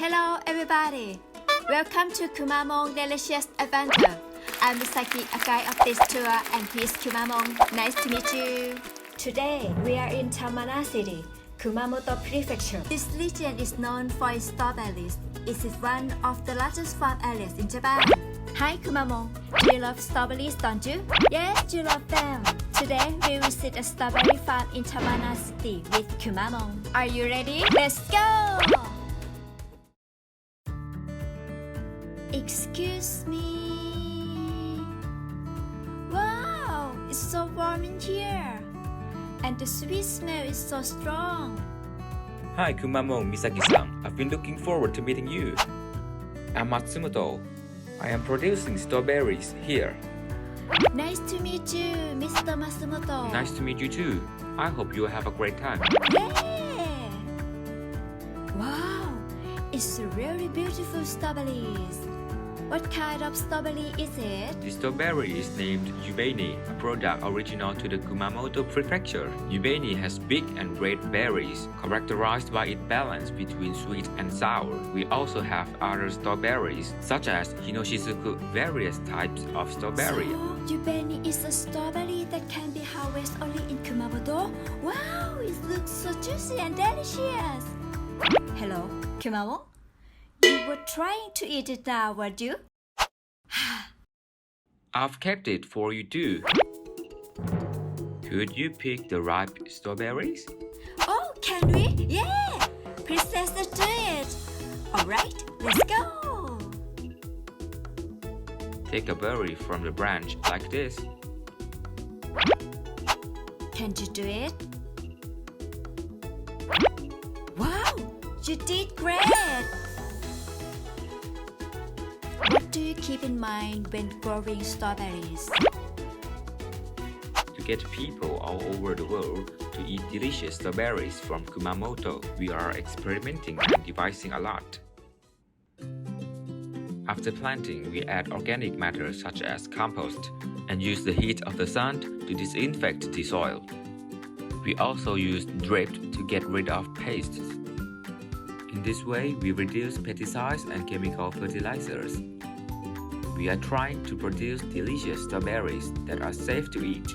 Hello everybody! Welcome to Kumamon Delicious Adventure. I'm MISAKI, a guide of this tour, and he's Kumamon. Nice to meet you. Today we are in Tamana City, Kumamoto Prefecture. This region is known for its strawberries. It is one of the largest farm areas in Japan. Hi Kumamon, do you love strawberries, don't you? Yes, you love them. Today we visit a strawberry farm in Tamana City with Kumamon. Are you ready? Let's go! Excuse me. Wow, it's so warm in here. And the sweet smell is so strong. Hi Kumamon Misaki-san, I've been looking forward to meeting you. I'm Matsumoto. I am producing strawberries here. Nice to meet you, Mr. Matsumoto. Nice to meet you too. I hope you have a great time. Yeah! Wow, it's really beautiful strawberries. What kind of strawberry is it? The strawberry is named Yubeni, a product original to the Kumamoto Prefecture. Yubeni has big and red berries, characterized by its balance between sweet and sour. We also have other strawberries, such as Hinoshizuku, various types of strawberry. So, Yubeni is a strawberry that can be harvested only in Kumamoto? Wow, it looks so juicy and delicious! Hello, Kumamon? You were trying to eat it now, weren't you? I've kept it for you too. Could you pick the ripe strawberries? Oh, can we? Yeah! Please let's do it! Alright, let's go! Take a berry from the branch like this. Can you do it? Wow! You did great! What do you keep in mind when growing strawberries? To get people all over the world to eat delicious strawberries from Kumamoto, we are experimenting and devising a lot. After planting, we add organic matter such as compost and use the heat of the sun to disinfect the soil. We also use drip to get rid of pests. In this way, we reduce pesticides and chemical fertilizers. We are trying to produce delicious strawberries that are safe to eat.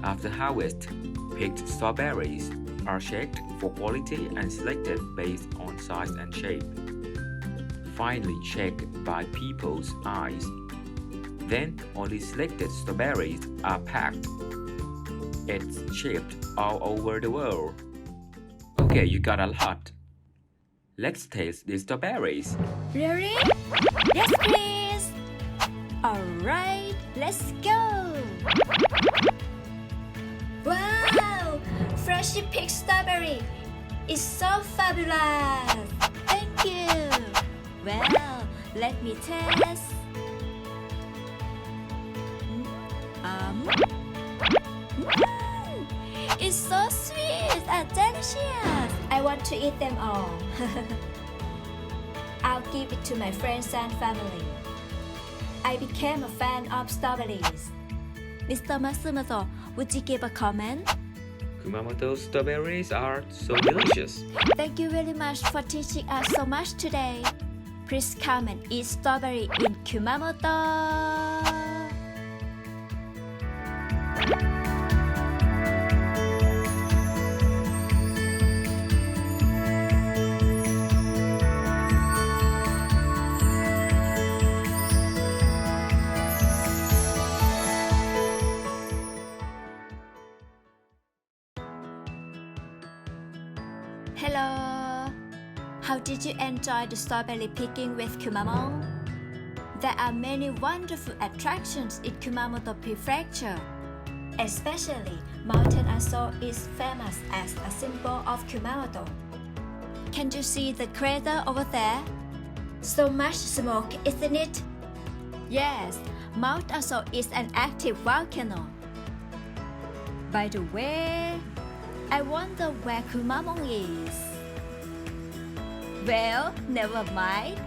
After harvest, picked strawberries are checked for quality and selected based on size and shape. Finally checked by people's eyes. Then only selected strawberries are packed. It's shipped all over the world. Okay, you got a lot. Let's taste the strawberries. Really? Yes, please! Alright, let's go! Wow! Freshly picked strawberry! It's so fabulous! Thank you! Well, let me taste. It's so sweet and delicious! I want to eat them all. I'll give it to my friends and family. I became a fan of strawberries. Mr. Matsumoto, would you give a comment? Kumamoto strawberries are so delicious. Thank you very much for teaching us so much today. Please come and eat strawberry in Kumamoto. Hello! How did you enjoy the strawberry picking with Kumamon? There are many wonderful attractions in Kumamoto Prefecture. Especially, Mount Aso is famous as a symbol of Kumamoto. Can you see the crater over there? So much smoke, isn't it? Yes, Mount Aso is an active volcano. By the way, I wonder where Kumamon is. Well, never mind.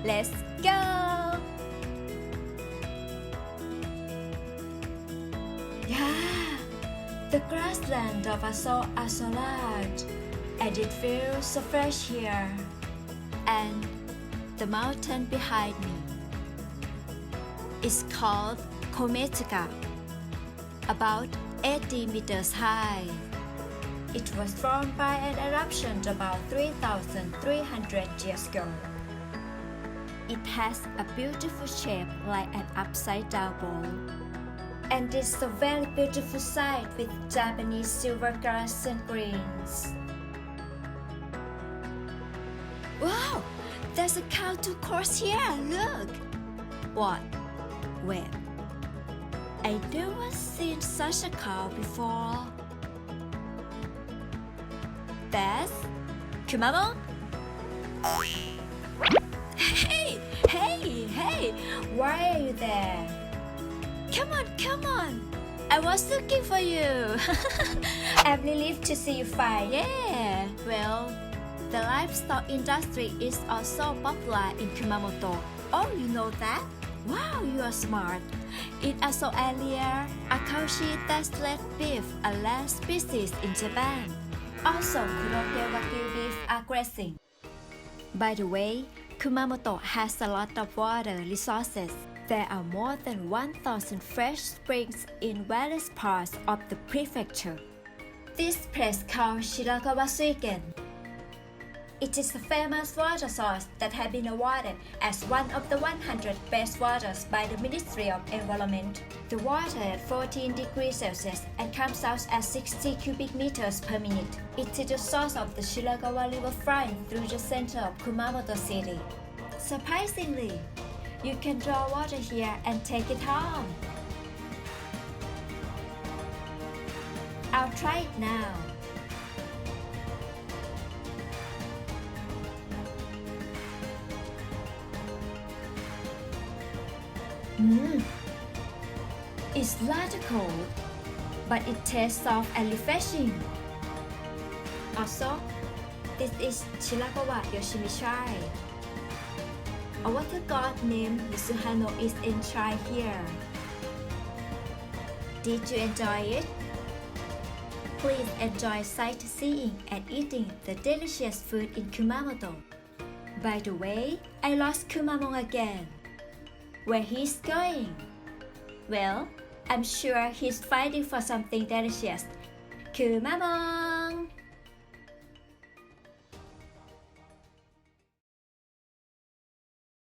Let's go! Yeah, the grasslands of Aso are so large, and it feels so fresh here. and the mountain behind me. It's called Kometsuka, about 80 meters high. It was formed by an eruption about 3,300 years ago. It has a beautiful shape like an upside-down bowl. And it's a very beautiful sight with Japanese silver grass and greens. Wow! There's a cow to course here, look! What? Wait. I never seen such a cow before. That's Kumamon? Hey! Why are you there? Come on! I was looking for you. I'm relieved to see you fine. Yeah, well, the livestock industry is also popular in Kumamoto. Oh, you know that? Wow, you are smart. In Aso area, a cow sheep that sled beef, a land species in Japan. Also, Kuroge Wagyu beef are grazing. By the way, Kumamoto has a lot of water resources. There are more than 1,000 fresh springs in various parts of the prefecture. This place called Shirakawa Suigen. It is a famous water source that has been awarded as one of the 100 best waters by the Ministry of Environment. The water at 14 degrees Celsius and comes out at 60 cubic meters per minute. It is the source of the Shirakawa River flowing through the center of Kumamoto City. Surprisingly, you can draw water here and take it home. I'll try it now. It's rather cold, but it tastes soft and refreshing. Also, this is Shirakawa Yoshimichai. A water god named Mitsuhano is enshrined here. Did you enjoy it? Please enjoy sightseeing and eating the delicious food in Kumamoto. By the way, I lost Kumamon again. Where he's going? Well, I'm sure he's fighting for something delicious. Kumamon!